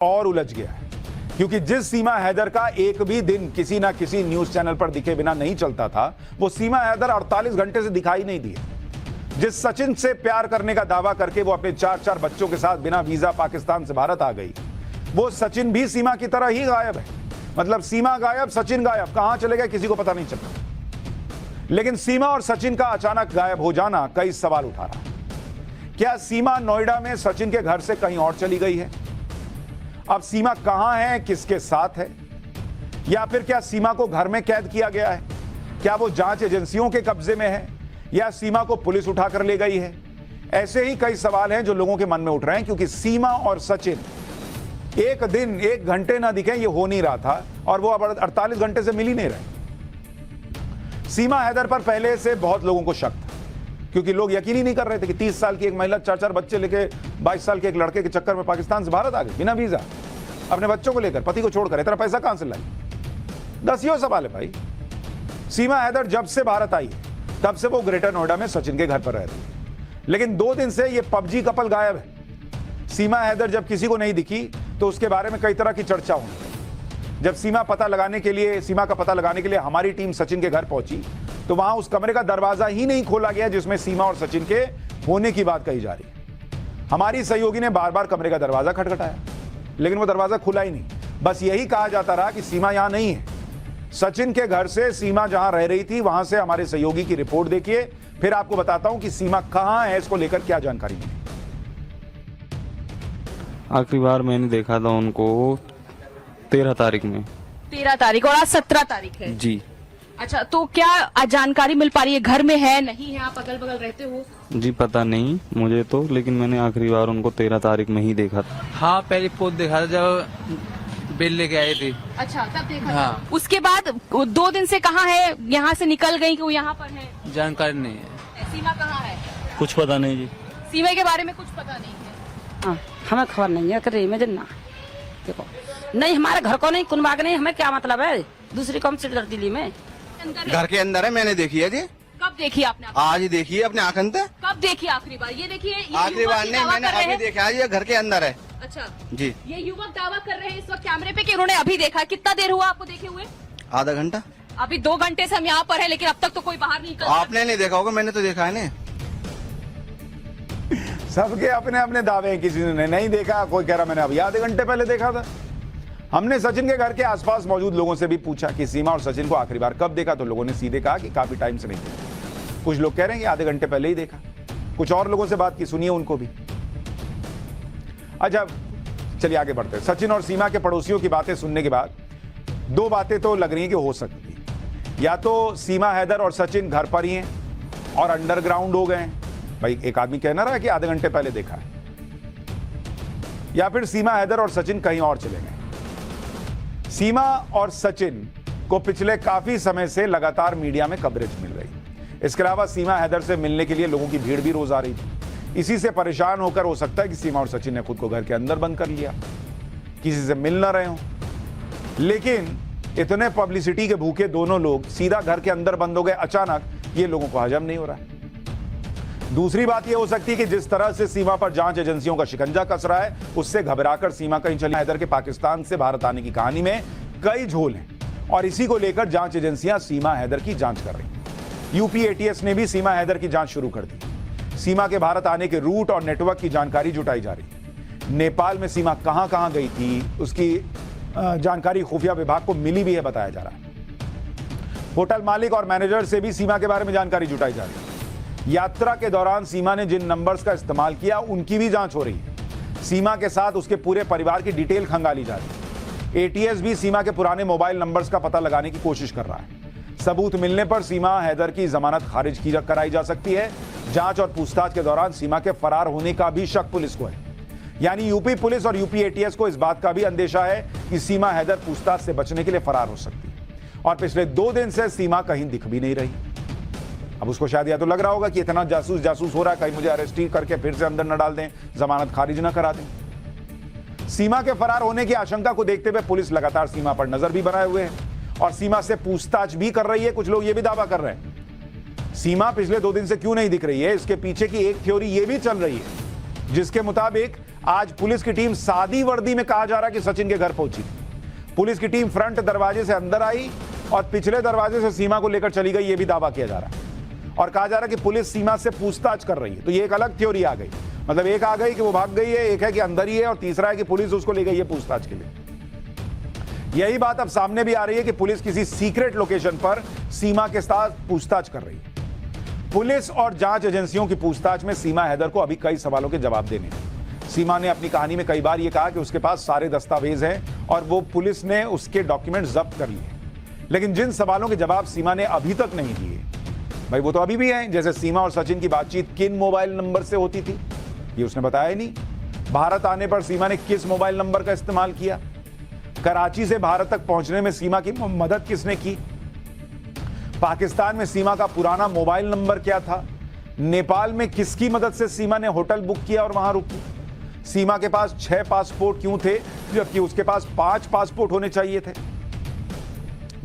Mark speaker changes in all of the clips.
Speaker 1: और उलझ गया है, क्योंकि जिस सीमा हैदर का एक भी दिन किसी ना किसी न्यूज चैनल पर दिखे बिना नहीं चलता था, वो सीमा हैदर 48 घंटे से दिखाई नहीं दी। जिस सचिन से प्यार करने का दावा करके वो अपने 4 बच्चों के साथ बिना वीजा पाकिस्तान से भारत आ गई, वो सचिन भी सीमा की तरह ही गायब है। मतलब सीमा गायब, सचिन गायब, कहां चले गए किसी को पता नहीं चलता। लेकिन सीमा और सचिन का अचानक गायब हो जाना कई सवाल उठा रहा है। क्या सीमा नोएडा में सचिन के घर से कहीं और चली गई है? अब सीमा कहां है, किसके साथ है? या फिर क्या सीमा को घर में कैद किया गया है? क्या वो जांच एजेंसियों के कब्जे में है या सीमा को पुलिस उठाकर ले गई है? ऐसे ही कई सवाल हैं जो लोगों के मन में उठ रहे हैं, क्योंकि सीमा और सचिन एक दिन 1 घंटे ना दिखे ये हो नहीं रहा था, और वो अब 48 घंटे से मिल ही नहीं रहे। सीमा हैदर पर पहले से बहुत लोगों को शक था, क्योंकि लोग यकीन ही नहीं कर रहे थे कि 30 साल की एक महिला 4 बच्चे लेके 22 साल के एक लड़के के चक्कर में पाकिस्तान से भारत आ गई बिना वीजा, अपने बच्चों को लेकर, पति को छोड़कर। इतना पैसा कहां से लाई? दसियों सवाल है भाई। सीमा हैदर जब से भारत आई तब से वो ग्रेटर नोएडा में सचिन के घर पर रह रही, लेकिन 2 दिन से ये पबजी कपल गायब है। सीमा हैदर जब किसी को नहीं दिखी तो उसके बारे में कई तरह की चर्चा हुई। जब सीमा का पता लगाने के लिए हमारी टीम सचिन के घर पहुंची तो वहां उस कमरे का दरवाजा ही नहीं खोला गया जिसमें सीमा और सचिन के होने की बात कही जा रही है। हमारी सहयोगी ने बार बार कमरे का दरवाजा खटखटाया, लेकिन वो दरवाजा खुला ही नहीं। बस यही कहा जाता रहा कि सीमा यहां नहीं है। सचिन के घर से सीमा जहां रह रही थी वहां से हमारे सहयोगी की रिपोर्ट देखिए, फिर आपको बताता हूं कि सीमा कहां है, इसको लेकर क्या जानकारी मिली।
Speaker 2: आखिरी बार मैंने देखा था उनको 13 तारीख में।
Speaker 3: 13 तारीख और आज 17 तारीख है
Speaker 2: जी।
Speaker 3: अच्छा, तो क्या जानकारी मिल पा रही है, घर में है नहीं है? आप अगल बगल रहते हो?
Speaker 2: जी पता नहीं मुझे तो, लेकिन मैंने आखिरी बार उनको 13 तारीख में ही देखा था।
Speaker 4: हाँ, पहली पोत देखा था जब बिल लेके आए थे।
Speaker 3: अच्छा, तब देखा
Speaker 4: हाँ।
Speaker 3: था। उसके बाद 2 दिन से कहाँ है? यहाँ से निकल गई कि वो यहाँ पर है?
Speaker 4: जानकारी नहीं है।
Speaker 3: सीमा कहाँ है?
Speaker 2: कुछ पता नहीं जी।
Speaker 3: सीमा के बारे में कुछ पता नहीं है।
Speaker 5: हाँ, हमें खबर नहीं है कर रही में ना। देखो नहीं, हमारे घर को नहीं, कुनबाग नहीं, हमें क्या मतलब है दूसरी कौन सी दिल्ली में?
Speaker 6: घर के अंदर है, मैंने देखी है जी।
Speaker 3: कब देखी आपने?
Speaker 6: आज ही देखी है अपने आंखन से।
Speaker 3: कब देखी आखिरी बार? ये देखिए,
Speaker 6: आखिरी बार नहीं, मैंने अभी देखा है, ये घर के अंदर है।
Speaker 3: अच्छा
Speaker 6: जी।
Speaker 3: ये युवक दावा कर रहे हैं इस वक्त कैमरे पे कि उन्होंने अभी देखा। कितना देर हुआ आपको देखे हुए?
Speaker 6: आधा घंटा।
Speaker 3: अभी 2 घंटे से हम यहाँ पर है, लेकिन अब तक तो कोई बाहर नहीं निकल।
Speaker 6: आपने नहीं देखा होगा, मैंने तो देखा है ना।
Speaker 1: सबके अपने अपने दावे हैं, किसी ने नहीं देखा, कोई कह रहा मैंने अभी आधे घंटे पहले देखा था। हमने सचिन के घर के आसपास मौजूद लोगों से भी पूछा कि सीमा और सचिन को आखिरी बार कब देखा, तो लोगों ने सीधे कहा कि काफी टाइम से नहीं देखा। कुछ लोग कह रहे हैं कि आधे घंटे पहले ही देखा। कुछ और लोगों से बात की, सुनिए उनको भी। अच्छा चलिए आगे बढ़ते हैं। सचिन और सीमा के पड़ोसियों की बातें सुनने के बाद 2 बातें तो लग रही हैं कि हो सकती है। या तो सीमा हैदर और सचिन घर पर ही हैं और अंडरग्राउंड हो गए हैं, भाई एक आदमी कह ना रहा है कि आधे घंटे पहले देखा है, या फिर सीमा हैदर और सचिन कहीं और चले गए। सीमा और सचिन को पिछले काफी समय से लगातार मीडिया में कवरेज मिल रही। इसके अलावा सीमा हैदर से मिलने के लिए लोगों की भीड़ भी रोज आ रही थी। इसी से परेशान होकर हो सकता है कि सीमा और सचिन ने खुद को घर के अंदर बंद कर लिया, किसी से मिल ना रहे हो। लेकिन इतने पब्लिसिटी के भूखे दोनों लोग सीधा घर के अंदर बंद हो गए अचानक, ये लोगों को हजम नहीं हो रहा है। दूसरी बात यह हो सकती है कि जिस तरह से सीमा पर जांच एजेंसियों का शिकंजा कस रहा है, उससे घबराकर सीमा कहीं चली। हैदर के पाकिस्तान से भारत आने की कहानी में कई झोल हैं और इसी को लेकर जांच एजेंसियां सीमा हैदर की जांच कर रही। यूपी एटीएस ने भी सीमा हैदर की जांच शुरू कर दी। सीमा के भारत आने के रूट और नेटवर्क की जानकारी जुटाई जा रही। नेपाल में सीमा कहां कहां गई थी, उसकी जानकारी खुफिया विभाग को मिली भी है, बताया जा रहा है। होटल मालिक और मैनेजर से भी सीमा के बारे में जानकारी जुटाई जा रही है। यात्रा के दौरान सीमा ने जिन नंबर्स का इस्तेमाल किया उनकी भी जांच हो रही है। सीमा के साथ उसके पूरे परिवार की डिटेल खंगाली जा रही है। एटीएस भी सीमा के पुराने मोबाइल नंबर्स का पता लगाने की कोशिश कर रहा है। सबूत मिलने पर सीमा हैदर की जमानत खारिज कराई जा सकती है। जांच और पूछताछ के दौरान सीमा के फरार होने का भी शक पुलिस को है। यानी यूपी पुलिस और यूपी एटीएस को इस बात का भी अंदेशा है कि सीमा हैदर पूछताछ से बचने के लिए फरार हो सकती है। और पिछले 2 दिन से सीमा कहीं दिख भी नहीं रही। अब उसको शायद या तो लग रहा होगा कि इतना जासूस हो रहा है, कहीं मुझे अरेस्ट ही करके फिर से अंदर न डाल दें, जमानत खारिज न करा दें। सीमा के फरार होने की आशंका को देखते हुए पुलिस लगातार सीमा पर नजर भी बनाए हुए है और सीमा से पूछताछ भी कर रही है। कुछ लोग ये भी दावा कर रहे हैं सीमा पिछले 2 दिन से क्यों नहीं दिख रही है। इसके पीछे की एक थ्योरी ये भी चल रही है जिसके मुताबिक आज पुलिस की टीम सादी वर्दी में कहा जा रहा है कि सचिन के घर पहुंची थी। पुलिस की टीम फ्रंट दरवाजे से अंदर आई और पिछले दरवाजे से सीमा को लेकर चली गई, यह भी दावा किया जा रहा है। और कहा जा रहा है कि पुलिस सीमा से पूछताछ कर रही है। तो ये एक अलग थ्योरी आ गई, मतलब एक आ गई कि वो भाग गई है, एक है कि अंदर ही है, और तीसरा है कि पुलिस उसको ले गई है पूछताछ के लिए। यही बात अब सामने भी आ रही है कि पुलिस किसी सीक्रेट लोकेशन पर सीमा के साथ पूछताछ कर रही है। पुलिस और जांच एजेंसियों की पूछताछ में सीमा हैदर को अभी कई सवालों के जवाब देने हैं। सीमा ने अपनी कहानी में कई बार यह कहा कि उसके पास सारे दस्तावेज हैं और वो पुलिस ने उसके डॉक्यूमेंट जब्त कर लिए। लेकिन जिन सवालों के जवाब सीमा ने अभी तक नहीं दिए, भाई वो तो अभी भी हैं। जैसे सीमा और सचिन की बातचीत किन मोबाइल नंबर से होती थी, ये उसने बताया ही नहीं। भारत आने पर सीमा ने किस मोबाइल नंबर का इस्तेमाल किया, कराची से भारत तक पहुंचने में सीमा की मदद किसने की, पाकिस्तान में सीमा का पुराना मोबाइल नंबर क्या था, नेपाल में किसकी मदद से सीमा ने होटल बुक किया और वहां रुकी, सीमा के पास 6 पासपोर्ट क्यों थे जबकि उसके पास 5 पासपोर्ट होने चाहिए थे,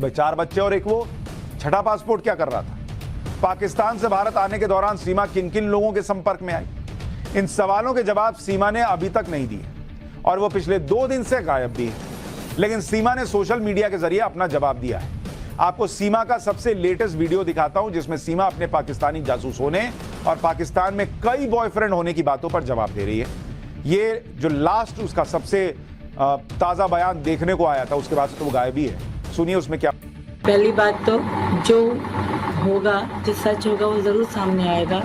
Speaker 1: भाई 4 बच्चे और एक वो, छठा पासपोर्ट क्या कर रहा था, पाकिस्तान से भारत आने के दौरान सीमा किन किन लोगों के संपर्क में आई। इन सवालों के जवाब सीमा ने अभी तक नहीं दिए और वो पिछले 2 दिन से गायब भी है। लेकिन सीमा ने सोशल मीडिया के जरिए अपना जवाब दिया है। आपको सीमा का सबसे लेटेस्ट वीडियो दिखाता हूं जिसमें सीमा अपने पाकिस्तानी जासूस होने और पाकिस्तान में कई बॉयफ्रेंड होने की बातों पर जवाब दे रही है। ये जो लास्ट उसका सबसे ताजा बयान देखने को आया था, उसके बाद से तो वो गायब ही है। सुनिए उसमें क्या।
Speaker 7: पहली बात तो जो होगा, जो सच होगा वो ज़रूर सामने आएगा।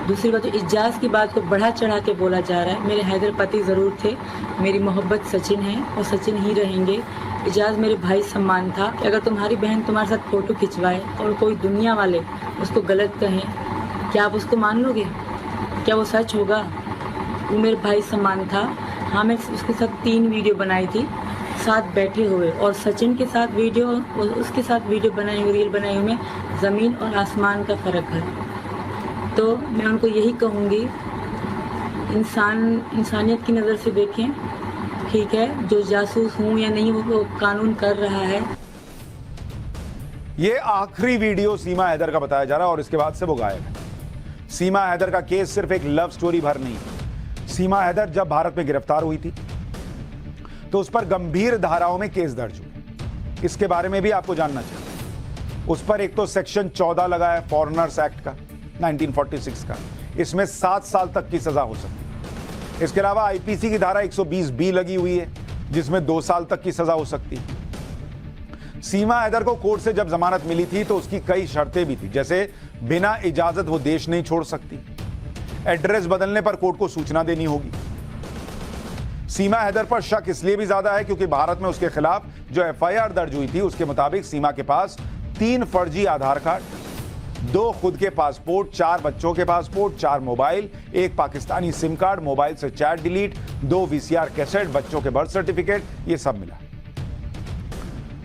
Speaker 7: दूसरी बात, जो इजाज़ की बात को बढ़ा चढ़ा के बोला जा रहा है, मेरे हैदर पति ज़रूर थे, मेरी मोहब्बत सचिन है और सचिन ही रहेंगे। इजाज़ मेरे भाई सम्मान था कि अगर तुम्हारी बहन तुम्हारे साथ फ़ोटो खिंचवाए और कोई दुनिया वाले उसको गलत कहें, क्या आप उसको मान लोगे? क्या वो सच होगा? वो मेरे भाई सम्मान था। हाँ, मैं उसके साथ 3 वीडियो बनाई थी साथ बैठे हुए, और सचिन के साथ वीडियो और उसके साथ वीडियो बनाई हुई, रील बनाई हुई में ज़मीन और आसमान का फ़र्क है। तो मैं उनको यही कहूँगी, इंसानियत की नज़र से देखें। ठीक है, जो जासूस हूँ या नहीं वो कानून कर रहा है।
Speaker 1: ये आखिरी वीडियो सीमा हैदर का बताया जा रहा है और इसके बाद से वो गायब है। सीमा हैदर का केस सिर्फ एक लव स्टोरी भर नहीं है। सीमा हैदर जब भारत में गिरफ्तार हुई थी तो उस पर गंभीर धाराओं में केस दर्ज हुए। इसके बारे में भी आपको जानना चाहिए। उस पर एक तो सेक्शन 14 लगा है फॉरेनर्स एक्ट का 1946 का, इसमें 7 साल तक की सजा हो सकती है। इसके अलावा आईपीसी की धारा 120B लगी हुई है जिसमें 2 साल तक की सजा हो सकती है। सीमा हैदर को कोर्ट से जब जमानत मिली थी तो उसकी कई शर्तें भी थी, जैसे बिना इजाजत वो देश नहीं छोड़ सकती, एड्रेस बदलने पर कोर्ट को सूचना देनी होगी। सीमा हैदर पर शक इसलिए भी ज्यादा है क्योंकि भारत में उसके खिलाफ जो एफआईआर दर्ज हुई थी उसके मुताबिक सीमा के पास 3 फर्जी आधार कार्ड, 2 खुद के पासपोर्ट, 4 बच्चों के passport, 4 mobile, 1 Pakistani SIM card, mobile से चैट डिलीट, 2 वीसीआर कैसेट, बच्चों के बर्थ सर्टिफिकेट, ये सब मिला।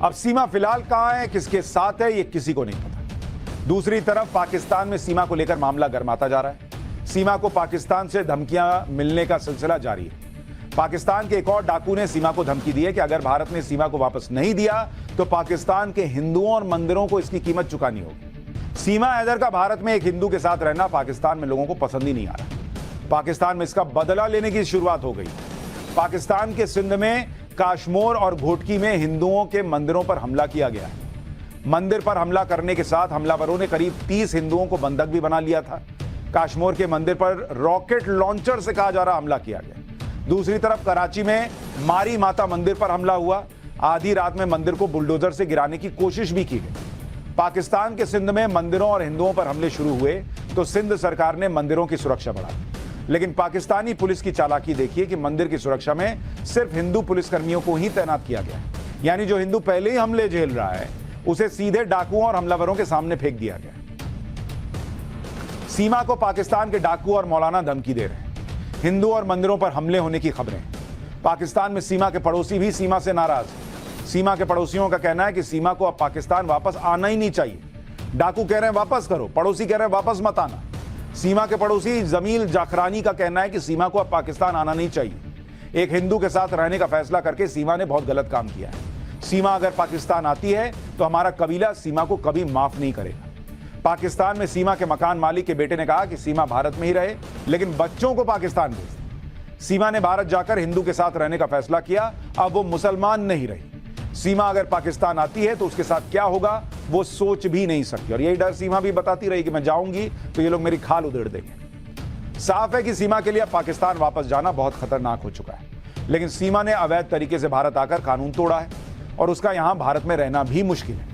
Speaker 1: अब सीमा फिलहाल कहां है, किसके साथ है, ये किसी को नहीं पता। दूसरी तरफ पाकिस्तान में सीमा को लेकर मामला गर्माता जा रहा है। सीमा को पाकिस्तान से धमकियां मिलने का सिलसिला जारी है। पाकिस्तान के एक और डाकू ने सीमा को धमकी दी है कि अगर भारत ने सीमा को वापस नहीं दिया तो पाकिस्तान के हिंदुओं और मंदिरों को इसकी कीमत चुकानी होगी। सीमा हैदर का भारत में एक हिंदू के साथ रहना पाकिस्तान में लोगों को पसंद ही नहीं आ रहा। पाकिस्तान में इसका बदला लेने की शुरुआत हो गई। पाकिस्तान के सिंध में काश्मोर और घोटकी में हिंदुओं के मंदिरों पर हमला किया गया है। मंदिर पर हमला करने के साथ हमलावरों ने करीब 30 हिंदुओं को बंधक भी बना लिया था। काश्मोर के मंदिर पर रॉकेट लॉन्चर से कहा जा रहा हमला किया गया। दूसरी तरफ कराची में मारी माता मंदिर पर हमला हुआ। आधी रात में मंदिर को बुलडोजर से गिराने की कोशिश भी की गई। पाकिस्तान के सिंध में मंदिरों और हिंदुओं पर हमले शुरू हुए तो सिंध सरकार ने मंदिरों की सुरक्षा बढ़ाई। लेकिन पाकिस्तानी पुलिस की चालाकी देखिए कि मंदिर की सुरक्षा में सिर्फ हिंदू पुलिसकर्मियों को ही तैनात किया गया, यानी जो हिंदू पहले ही हमले झेल रहा है उसे सीधे डाकुओं और हमलावरों के सामने फेंक दिया गया। सीमा को पाकिस्तान के डाकू और मौलाना धमकी दे रहे हैं। हिंदू और मंदिरों पर हमले होने की खबरें। पाकिस्तान में सीमा के पड़ोसी भी सीमा से नाराज। सीमा के पड़ोसियों का कहना है कि सीमा को अब पाकिस्तान वापस आना ही नहीं चाहिए। डाकू कह रहे हैं वापस करो, पड़ोसी कह रहे हैं वापस मत आना। सीमा के पड़ोसी जमील जाखरानी का कहना है कि सीमा को अब पाकिस्तान आना नहीं चाहिए। एक हिंदू के साथ रहने का फैसला करके सीमा ने बहुत गलत काम किया है। सीमा अगर पाकिस्तान आती है तो हमारा कबीला सीमा को कभी माफ नहीं करेगा। पाकिस्तान में सीमा के मकान मालिक के बेटे ने कहा कि सीमा भारत में ही रहे लेकिन बच्चों को पाकिस्तान भेज दे। सीमा ने भारत जाकर हिंदू के साथ रहने का फैसला किया, अब वो मुसलमान नहीं रही। सीमा अगर पाकिस्तान आती है तो उसके साथ क्या होगा वो सोच भी नहीं सकती, और यही डर सीमा भी बताती रही कि मैं जाऊंगी तो ये लोग मेरी खाल उधेड़ देंगे। साफ है कि सीमा के लिए पाकिस्तान वापस जाना बहुत खतरनाक हो चुका है, लेकिन सीमा ने अवैध तरीके से भारत आकर कानून तोड़ा है और उसका यहां भारत में रहना भी मुश्किल है।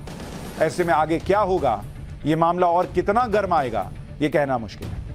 Speaker 1: ऐसे में आगे क्या होगा, ये मामला और कितना गर्म आएगा, ये कहना मुश्किल है।